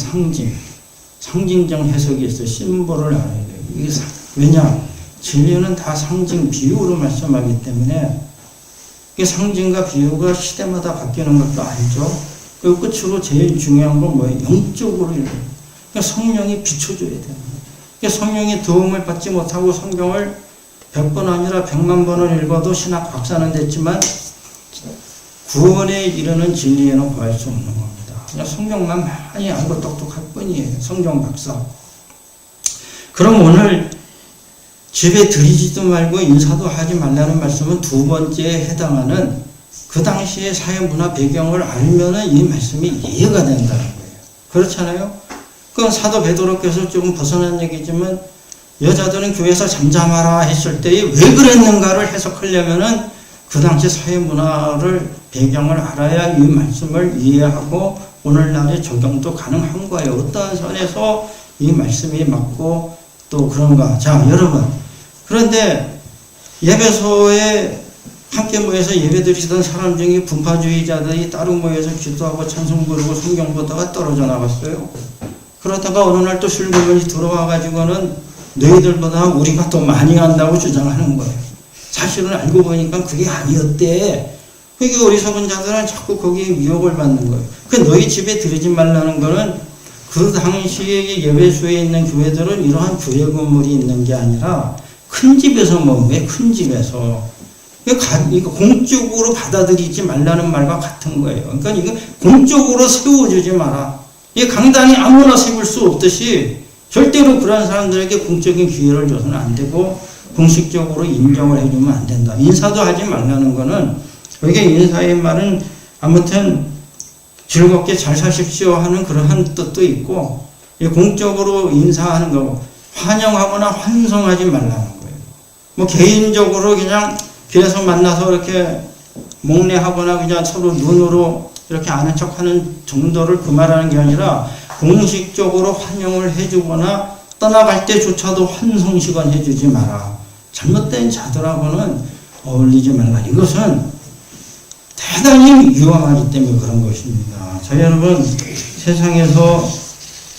[SPEAKER 1] 상징적 해석이 있어요. 심볼을 알아야 돼요. 이게 왜냐? 진리는 다 상징, 비유로 말씀하기 때문에 이 상징과 비유가 시대마다 바뀌는 것도 알죠. 그리고 끝으로 제일 중요한 건 뭐예요? 영적으로 그러니까 성령이 비춰줘야 돼요. 그러니까 성령이 도움을 받지 못하고 성경을 100번 아니라 100만 번을 읽어도 신학 박사는 됐지만 구원에 이르는 진리에는 구할 수 없는 겁니다. 그냥 성경만 많이 알고 똑똑할 뿐이에요. 성경 박사. 그럼 오늘 집에 들이지도 말고 인사도 하지 말라는 말씀은 2번째에 해당하는 그 당시의 사회 문화 배경을 알면은 이 말씀이 이해가 된다는 거예요. 그렇잖아요? 그건 사도 베드로께서 조금 벗어난 얘기지만 여자들은 교회에서 잠잠하라 했을 때에 왜 그랬는가를 해석하려면은 그 당시 사회 문화를 배경을 알아야 이 말씀을 이해하고 오늘날의 적용도 가능한 거예요. 어떠한 선에서 이 말씀이 맞고 또 그런가. 자, 여러분. 그런데 예배소에 함께 모여서 예배 드리던 사람 중에 분파주의자들이 따로 모여서 기도하고 찬송 부르고 성경 보다가 떨어져 나갔어요. 그러다가 어느 날 또 술고문이 들어와가지고는 너희들보다 우리가 더 많이 한다고 주장하는 거예요. 사실은 알고 보니까 그게 아니었대. 그게 어리석은 자들은 자꾸 거기에 미혹을 받는 거예요. 그 너희 집에 들이지 말라는 거는 그 당시에 예배소에 있는 교회들은 이러한 교회 건물이 있는 게 아니라 큰 집에서 왜 큰 집에서 이거 공적으로 받아들이지 말라는 말과 같은 거예요. 그러니까 이거 공적으로 세워주지 마라. 이 강단이 아무나 세울 수 없듯이 절대로 그런 사람들에게 공적인 기회를 줘서는 안 되고 공식적으로 인정을 해주면 안 된다. 인사도 하지 말라는 거는 여기 인사의 말은 아무튼 즐겁게 잘 사십시오 하는 그러한 뜻도 있고 공적으로 인사하는 거고 환영하거나 환송하지 말라는 거예요. 뭐 개인적으로 그냥 길에서 만나서 이렇게 목례하거나 그냥 서로 눈으로 이렇게 아는 척하는 정도를 그 말하는 게 아니라 공식적으로 환영을 해주거나 떠나갈 때조차도 환송식은 해주지 마라. 잘못된 자들하고는 어울리지 말라. 이것은 대단히 위험하기 때문에 그런 것입니다. 자, 여러분, 세상에서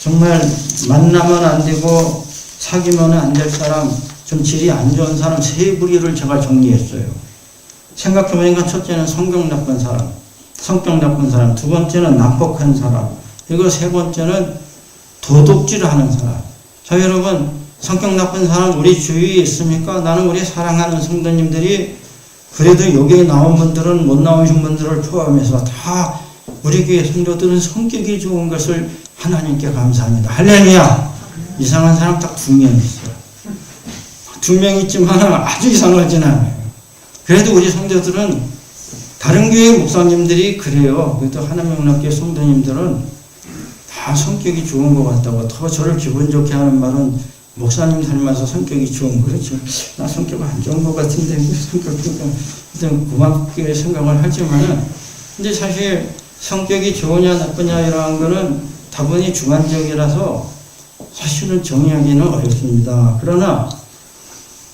[SPEAKER 1] 정말 만나면 안 되고 사귀면 안 될 사람, 좀 질이 안 좋은 사람 3부리를 제가 정리했어요. 생각해보니까 첫째는 성격 나쁜 사람, 성격 나쁜 사람, 2번째는 난폭한 사람, 그리고 3번째는 도둑질하는 사람. 자, 여러분, 성격 나쁜 사람 우리 주위에 있습니까? 나는 우리 사랑하는 성도님들이 그래도 여기에 나온 분들은 못 나오신 분들을 포함해서 다 우리 교회 성도들은 성격이 좋은 것을 하나님께 감사합니다. 할렐루야. 이상한 사람 딱 2명 있어요. 2명 있지만 아주 이상하진 않아요. 그래도 우리 성도들은 다른 교회 목사님들이 그래요. 그래도 하나님나라교회 성도님들은 다 성격이 좋은 것 같다고. 더 저를 기분 좋게 하는 말은 목사님 닮아서 성격이 좋은 거죠. 나 성격 안 좋은 것 같은데 성격 좀 고맙게 생각을 하지만은 근데 사실 성격이 좋으냐 나쁘냐 이런 거는 다분히 주관적이라서 사실은 정의하기는 어렵습니다. 그러나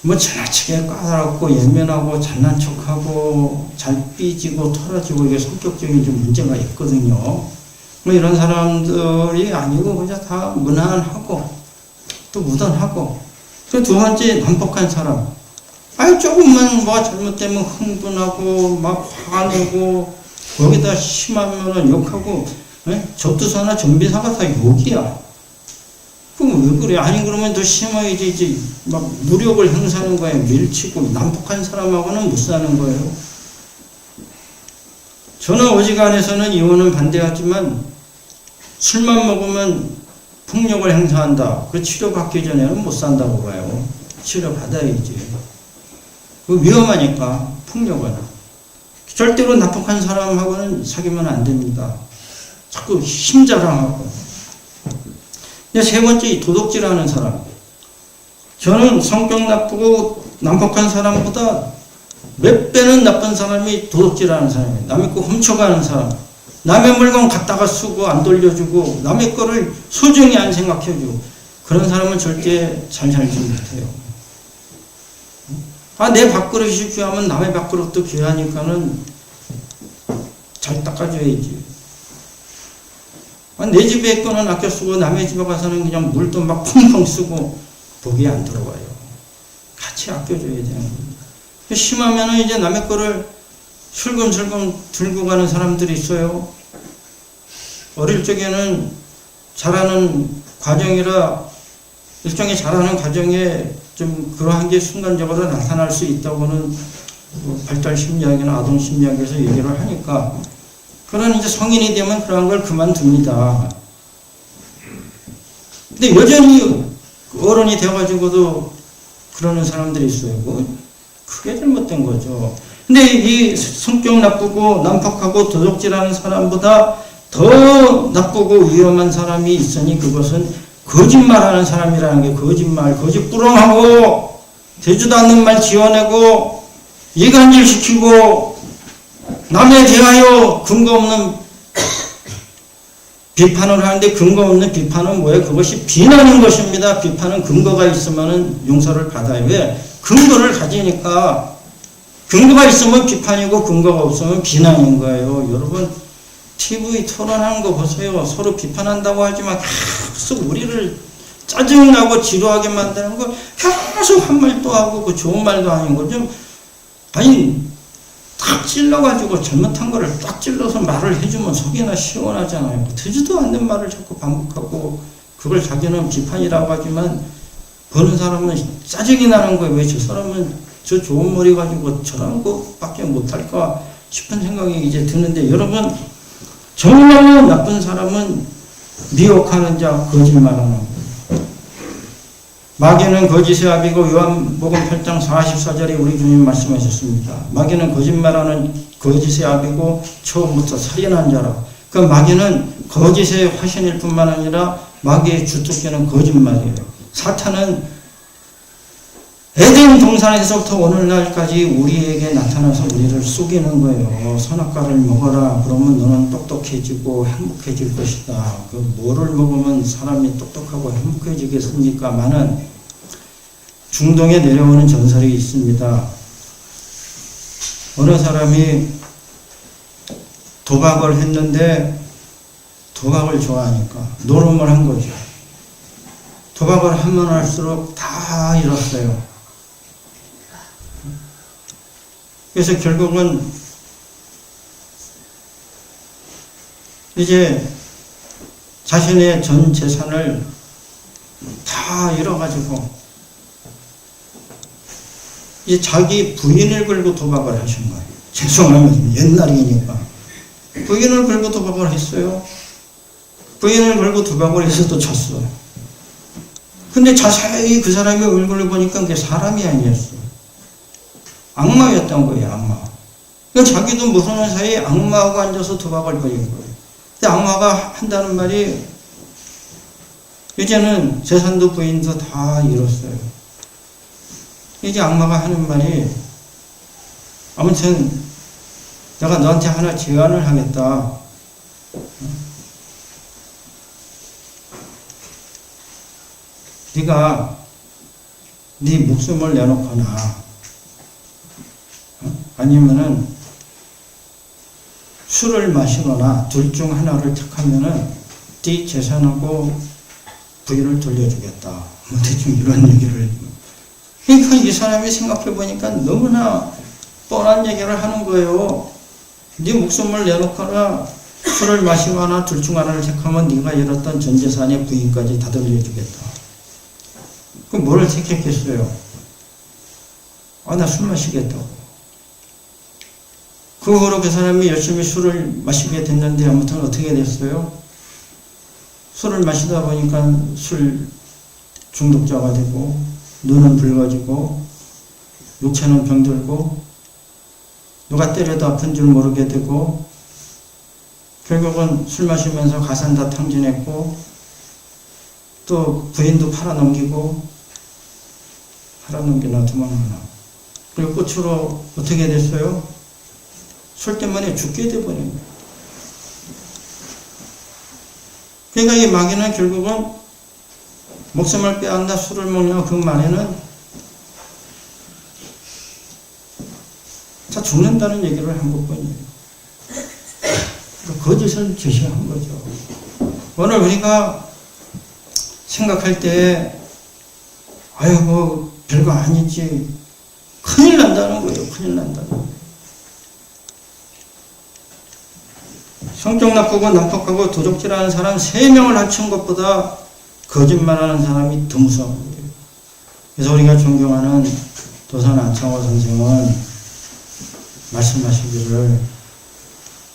[SPEAKER 1] 뭐 지나치게 까다롭고 예민하고 잘난 척하고 잘 삐지고 털어지고 이게 성격적인 좀 문제가 있거든요. 뭐 이런 사람들이 아니고 그냥 다 무난하고 또 무던하고 그 2번째 난폭한 사람. 아니 조금만 뭐 잘못되면 흥분하고 막 화가 내고 거기다 심하면은 욕하고 접두사나 전비사가 다 욕이야. 그럼 왜 그래? 아니 그러면 더 심해야지. 이제 막 무력을 행사하는 거예요. 밀치고 난폭한 사람하고는 못 사는 거예요. 저는 어지간해서는 이혼은 반대하지만 술만 먹으면 폭력을 행사한다. 그 치료받기 전에는 못 산다고 봐요. 치료받아야지. 그 위험하니까 폭력은. 절대로 난폭한 사람하고는 사귀면 안 됩니다. 자꾸 힘자랑하고. 근데 3번째 도둑질하는 사람. 저는 성격 나쁘고 난폭한 사람보다 몇 배는 나쁜 사람이 도둑질하는 사람이에요. 남의 거 훔쳐가는 사람. 남의 물건 갖다가 쓰고 안 돌려주고 남의 거를 소중히 안 생각해주고 그런 사람은 절대 잘 살지 못해요. 내 밥그릇이 귀하면 남의 밥그릇도 귀하니까는 잘 닦아줘야지. 내 집에 거는 아껴 쓰고 남의 집에 가서는 그냥 물도 막 펑펑 쓰고 복이 안 들어와요. 같이 아껴줘야 되는 겁니다. 심하면은 이제 남의 거를 슬금슬금 들고 가는 사람들이 있어요. 어릴 적에는 잘하는 과정이라 일종의 잘하는 과정에 좀 그러한 게 순간적으로 나타날 수 있다고는 발달 심리학이나 아동 심리학에서 얘기를 하니까 그런 이제 성인이 되면 그런 걸 그만둡니다. 근데 여전히 어른이 돼가지고도 그러는 사람들이 있어요. 크게 잘못된 거죠. 근데 이 성격 나쁘고 난폭하고 도둑질하는 사람보다 더 나쁘고 위험한 사람이 있으니 그것은 거짓말하는 사람이라는 게 거짓말, 거짓부렁하고 되지도 않는 말 지어내고 이간질시키고 남에 대하여 근거 없는 비판을 하는데 근거 없는 비판은 뭐예요? 그것이 비난인 것입니다. 비판은 근거가 있으면 용서를 받아요. 왜? 근거를 가지니까 근거가 있으면 비판이고 근거가 없으면 비난인 거예요. 여러분 TV 토론하는 거 보세요. 서로 비판한다고 하지만 계속 우리를 짜증나고 지루하게 만드는 거 계속 한 말도 하고 그 좋은 말도 아니고 좀 딱 찔러가지고 잘못한 거를 딱 찔러서 말을 해주면 속이나 시원하잖아요. 되지도 않는 말을 자꾸 반복하고 그걸 자기는 비판이라고 하지만 보는 사람은 짜증이 나는 거예요. 왜 저 사람은 저 좋은 머리 가지고 저런 것밖에 못할까 싶은 생각이 이제 드는데 여러분 정말 나쁜 사람은 미혹하는 자 거짓말하는 거예요. 마귀는 거짓의 아비고 요한복음 8장 44절에 우리 주님 말씀하셨습니다. 마귀는 거짓말하는 거짓의 아비고 처음부터 살인한 자라. 그 마귀는 거짓의 화신일 뿐만 아니라 마귀의 주특기는 거짓말이에요. 사탄은 에덴 동산에서부터 오늘날까지 우리에게 나타나서 우리를 속이는 거예요. 선악과를 먹어라. 그러면 너는 똑똑해지고 행복해질 것이다. 그 뭐를 먹으면 사람이 똑똑하고 행복해지겠습니까? 많은 중동에 내려오는 전설이 있습니다. 어느 사람이 도박을 했는데 도박을 좋아하니까 노름을 한 거죠. 도박을 하면 할수록 다 잃었어요. 그래서 결국은 이제 자신의 전 재산을 다 잃어가지고 이제 자기 부인을 걸고 도박을 하신 거예요. 죄송하면 옛날이니까. 부인을 걸고 도박을 했어요. 부인을 걸고 도박을 해서 또 졌어요. 근데 자세히 그 사람의 얼굴을 보니까 그게 사람이 아니었어요. 악마였던 거예요, 악마. 그러니까 자기도 모르는 사이에 악마하고 앉아서 도박을 벌인 거예요. 근데 악마가 한다는 말이 이제는 재산도 부인도 다 잃었어요. 이제 악마가 하는 말이 아무튼 내가 너한테 하나 제안을 하겠다. 네가 네 목숨을 내놓거나 아니면은 술을 마시거나 둘 중 하나를 택하면은 네 재산하고 부인을 돌려주겠다. 뭐 대충 이런 얘기를. 그러니까 이 사람이 생각해 보니까 너무나 뻔한 얘기를 하는 거예요. 네 목숨을 내놓거나 술을 마시거나 둘 중 하나를 택하면 네가 잃었던 전 재산의 부인까지 다 돌려주겠다. 그럼 뭐를 택했겠어요? 나 술 마시겠다고. 그 후로 그 사람이 열심히 술을 마시게 됐는데 아무튼 어떻게 됐어요? 술을 마시다 보니까 술 중독자가 되고 눈은 붉어지고 육체는 병들고 누가 때려도 아픈 줄 모르게 되고 결국은 술 마시면서 가산 다 탕진했고 또 부인도 팔아넘기나 도망가나. 그리고 끝으로 어떻게 됐어요? 술 때문에 죽게 돼버린 거예요. 그러니까 이 마귀는 결국은 목숨을 빼앗는다 술을 먹냐 그 말에는 다 죽는다는 얘기를 한 것뿐이에요. 거짓을 제시한 거죠. 오늘 우리가 생각할 때 아이고 별거 아니지 큰일 난다는 거예요. 큰일 난다는 거예요. 성격 나쁘고 난폭하고 도적질하는 사람 3명을 합친 것보다 거짓말하는 사람이 더 무서운 거예요. 그래서 우리가 존경하는 도산 안창호 선생은 말씀하시기를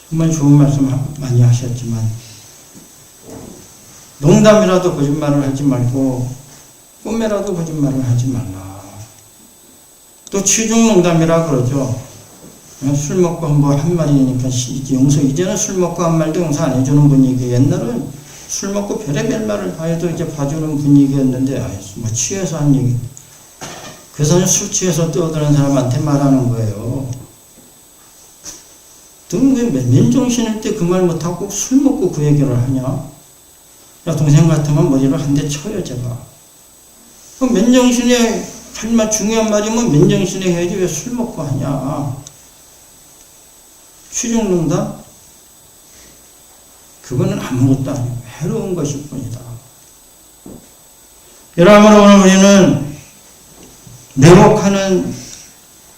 [SPEAKER 1] 정말 좋은 말씀 많이 하셨지만 농담이라도 거짓말을 하지 말고 꿈에라도 거짓말을 하지 말라. 또 취중농담이라 그러죠. 술 먹고 뭐 한 말이니까 이제는 술 먹고 한 말도 용서 안 해주는 분위기. 옛날은 술 먹고 별의별 말을 다 해도 이제 봐주는 분위기였는데 뭐 취해서 한 얘기. 그래서 술 취해서 떠드는 사람한테 말하는 거예요. 맨정신일 때 그 말 못하고 술 먹고 그 얘기를 하냐? 야, 동생 같으면 머리를 한 대 쳐요, 제가. 맨정신에 할 말, 중요한 말이면 맨정신에 해야지 왜 술 먹고 하냐? 취중농담? 그거는 아무것도 아니고 해로운 것일 뿐이다. 여러분으로 오늘 우리는 매혹하는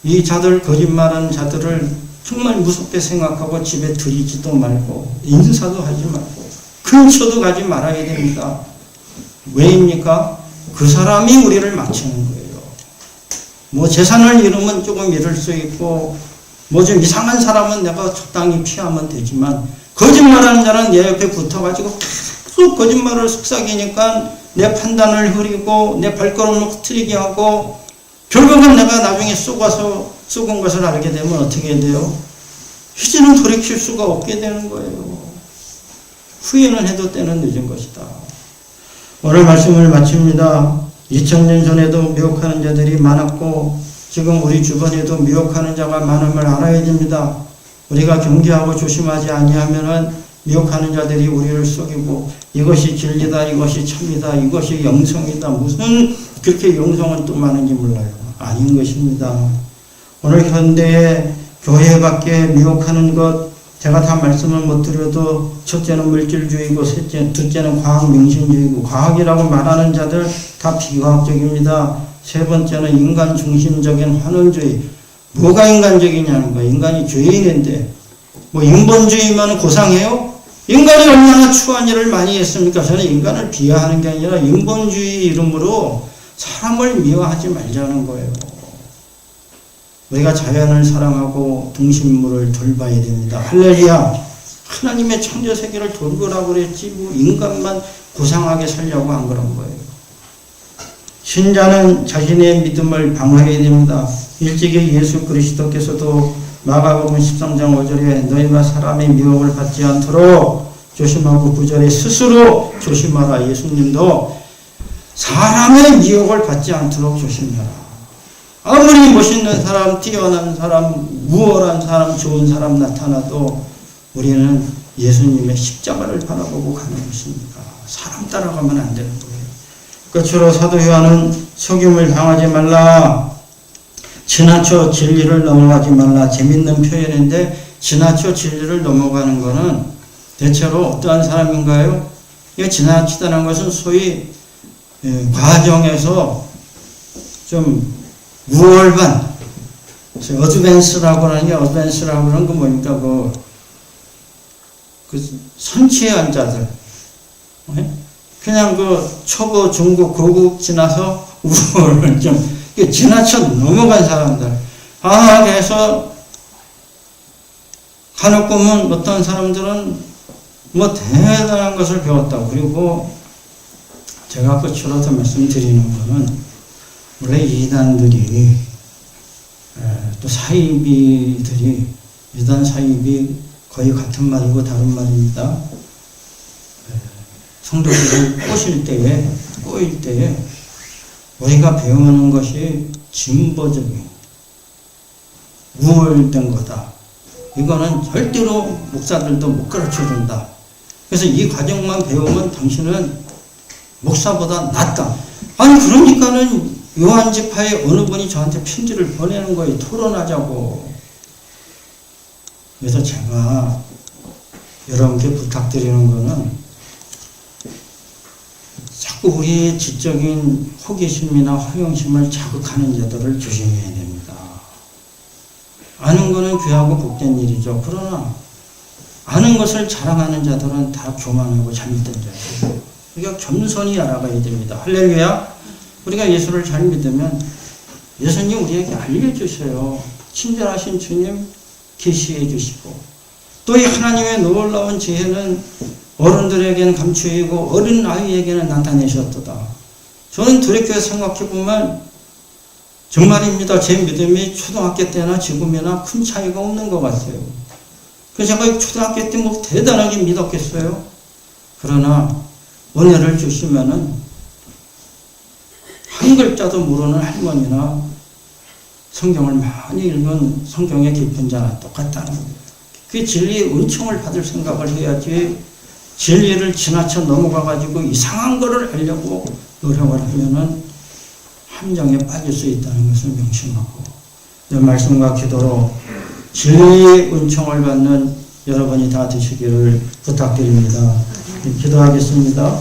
[SPEAKER 1] 이 자들, 거짓말하는 자들을 정말 무섭게 생각하고 집에 들이지도 말고 인사도 하지 말고 근처도 가지 말아야 됩니다. 왜입니까? 그 사람이 우리를 맞추는 거예요. 뭐 재산을 잃으면 조금 잃을 수 있고 뭐 좀 이상한 사람은 내가 적당히 피하면 되지만 거짓말하는 자는 내 옆에 붙어가지고 계속 거짓말을 속삭이니까 내 판단을 흐리고 내 발걸음을 흐트리게 하고 결국은 내가 나중에 속은 것을 알게 되면 어떻게 돼요? 이제는 돌이킬 수가 없게 되는 거예요. 후회는 해도 때는 늦은 것이다. 오늘 말씀을 마칩니다. 2000년 전에도 미혹하는 자들이 많았고 지금 우리 주변에도 미혹하는 자가 많음을 알아야 됩니다. 우리가 경계하고 조심하지 아니하면은 미혹하는 자들이 우리를 속이고 이것이 진리다, 이것이 참이다, 이것이 영성이다. 무슨 그렇게 영성은 또 많은지 몰라요. 아닌 것입니다. 오늘 현대의 교회 밖에 미혹하는 것 제가 다 말씀을 못 드려도 첫째는 물질주의고 둘째는 과학맹신주의고 과학이라고 말하는 자들 다 비과학적입니다. 세 번째는 인간 중심적인 환원주의. 뭐가 인간적이냐는 거예요. 인간이 죄인인데 뭐 인본주의만 고상해요? 인간이 얼마나 추한 일을 많이 했습니까? 저는 인간을 비하하는 게 아니라 인본주의 이름으로 사람을 미워하지 말자는 거예요. 우리가 자연을 사랑하고 동식물을 돌봐야 됩니다. 할렐루야. 하나님의 창조 세계를 돌보라고 그랬지 뭐 인간만 고상하게 살려고 안 그런 거예요. 신자는 자신의 믿음을 방어해야 됩니다. 일찍이 예수 그리스도께서도 마가복음 13장 5절에 너희가 사람의 미혹을 받지 않도록 조심하고 9절에 스스로 조심하라. 예수님도 사람의 미혹을 받지 않도록 조심해라. 아무리 멋있는 사람, 뛰어난 사람, 우월한 사람, 좋은 사람 나타나도 우리는 예수님의 십자가를 바라보고 가는 것입니다. 사람 따라가면 안 되는 거예요. 끝으로 사도 요한은 속임을 당하지 말라. 지나쳐 진리를 넘어가지 말라. 재밌는 표현인데 지나쳐 진리를 넘어가는 것은 대체로 어떠한 사람인가요? 이게 지나치다는 것은 소위 과정에서 좀 우월반, 어드밴스라고 하는 게 어드밴스라고 하는 건 뭐니까 그 선치에 한 자들, 그냥 그 초보, 중급, 고급 지나서 우월을 좀 지나쳐 넘어간 사람들. 그래서 간혹 보면 어떤 사람들은 뭐 대단한 것을 배웠다고. 그리고 제가 끝으로 더 말씀드리는 거는 원래 이단들이 또 사이비들이 이단 사이비 거의 같은 말이고 다른 말입니다. 성도들을 꼬일 때에 우리가 배우는 것이 진보적인 우월된 거다. 이거는 절대로 목사들도 못 가르쳐준다. 그래서 이 과정만 배우면 당신은 목사보다 낫다. 그러니까는 요한지파의 어느 분이 저한테 편지를 보내는 거예요. 토론하자고. 그래서 제가 여러분께 부탁드리는 거는 자꾸 우리의 지적인 호기심이나 허영심을 자극하는 자들을 조심해야 됩니다. 아는 거는 귀하고 복된 일이죠. 그러나 아는 것을 자랑하는 자들은 다 교만하고 잘못된 자예요. 우리가 겸손히 알아가야 됩니다. 할렐루야. 우리가 예수를 잘 믿으면 예수님 우리에게 알려주셔요. 친절하신 주님 계시해 주시고, 또 이 하나님의 놀라운 지혜는 어른들에게는 감추이고 어린 아이에게는 나타내셨도다. 저는 돌이켜 생각해보면 정말입니다. 제 믿음이 초등학교 때나 지금이나 큰 차이가 없는 것 같아요. 그래서 제가 초등학교 때 뭐 대단하게 믿었겠어요? 그러나 은혜를 주시면은 한 글자도 모르는 할머니나 성경을 많이 읽은 성경의 깊은 자나 똑같다는 거예요. 그 진리의 은총을 받을 생각을 해야지 진리를 지나쳐 넘어가가지고 이상한 거를 하려고 노력을 하면은 함정에 빠질 수 있다는 것을 명심하고, 이 말씀과 기도로 진리의 은총을 받는 여러분이 다 되시기를 부탁드립니다. 기도하겠습니다.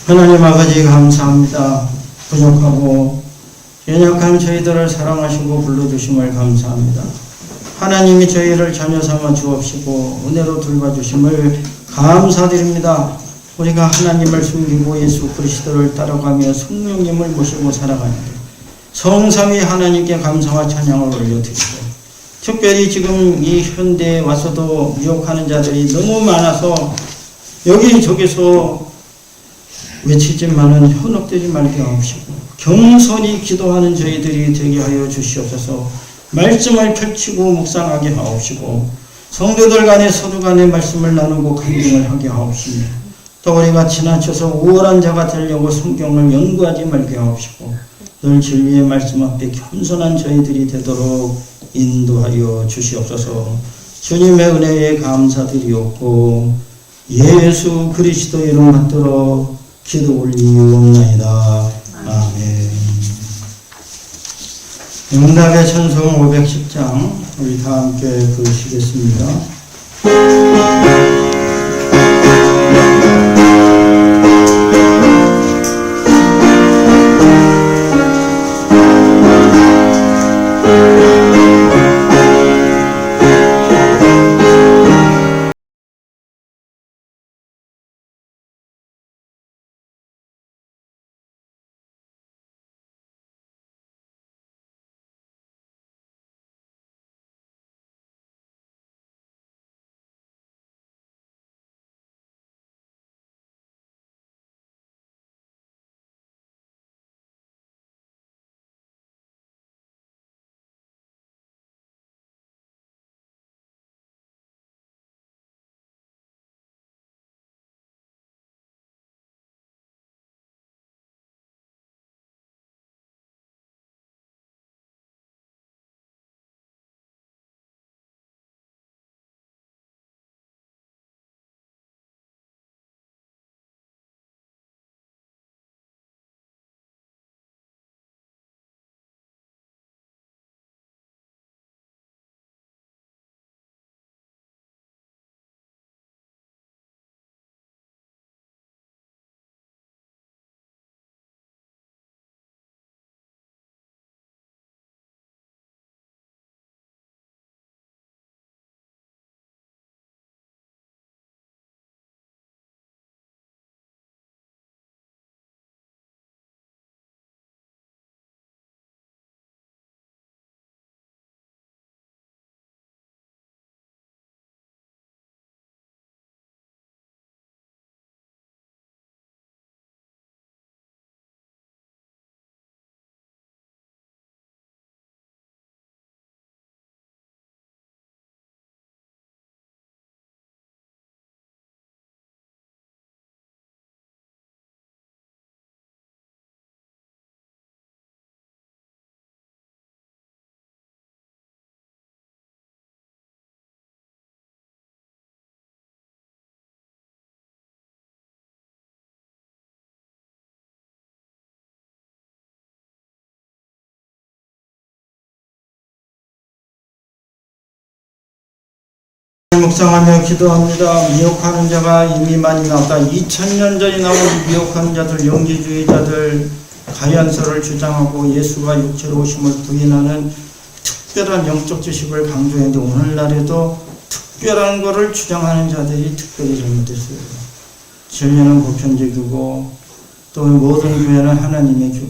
[SPEAKER 1] 하나님 아버지 감사합니다. 부족하고 연약한 저희들을 사랑하시고 불러주심을 감사합니다. 하나님이 저희를 자녀 삼아 주옵시고 은혜로 돌봐주심을 감사드립니다. 우리가 하나님을 숨기고 예수 그리스도를 따라가며 성령님을 모시고 살아가는데 성삼위 하나님께 감사와 찬양을 올려드리고, 특별히 지금 이 현대에 와서도 미혹하는 자들이 너무 많아서 여기저기서 외치지만은 현혹되지 말게 하옵시고, 겸손히 기도하는 저희들이 되게 하여 주시옵소서. 말씀을 펼치고 묵상하게 하옵시고, 성도들 간에 서로 간에 말씀을 나누고 간증을 하게 하옵시며, 또 우리가 지나쳐서 우월한 자가 되려고 성경을 연구하지 말게 하옵시고, 늘 진리의 말씀 앞에 겸손한 저희들이 되도록 인도하여 주시옵소서. 주님의 은혜에 감사드리옵고 예수 그리스도 이름 받들어 기도 올리옵나이다. 아멘. 응답의 찬송 510장 우리 다 함께 부르시겠습니다. 묵상하며 기도합니다. 미혹하는 자가 이미 많이 나왔다. 2000년 전에 나온 미혹하는 자들, 영지주의자들, 가연설을 주장하고 예수가 육체로 오심을 부인하는 특별한 영적 지식을 강조했는데 오늘날에도 특별한 것을 주장하는 자들이 특별히 잘못됐어요. 진리는 보편적이고 또 모든 교회는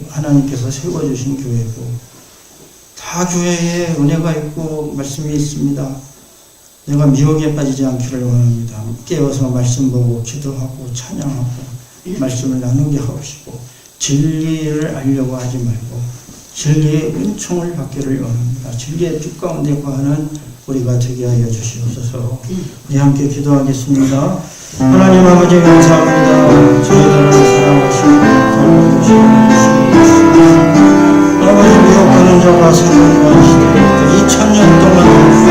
[SPEAKER 1] 하나님께서 세워주신 교회고 다 교회에 은혜가 있고 말씀이 있습니다. 내가 미혹에 빠지지 않기를 원합니다. 깨어서 말씀 보고 기도하고 찬양하고 말씀을 나누게 하옵시고 진리를 알려고 하지 말고 진리의 은총을 받기를 원합니다. 진리의 뜻 가운데 거하는 우리가 되게 하여 주시옵소서. 우리 함께 기도하겠습니다. 하나님 아버지 감사합니다. 저희들을 사랑하시고 돌보시고 아버지 미혹하는 자가 생각한 시대에 2000년 동안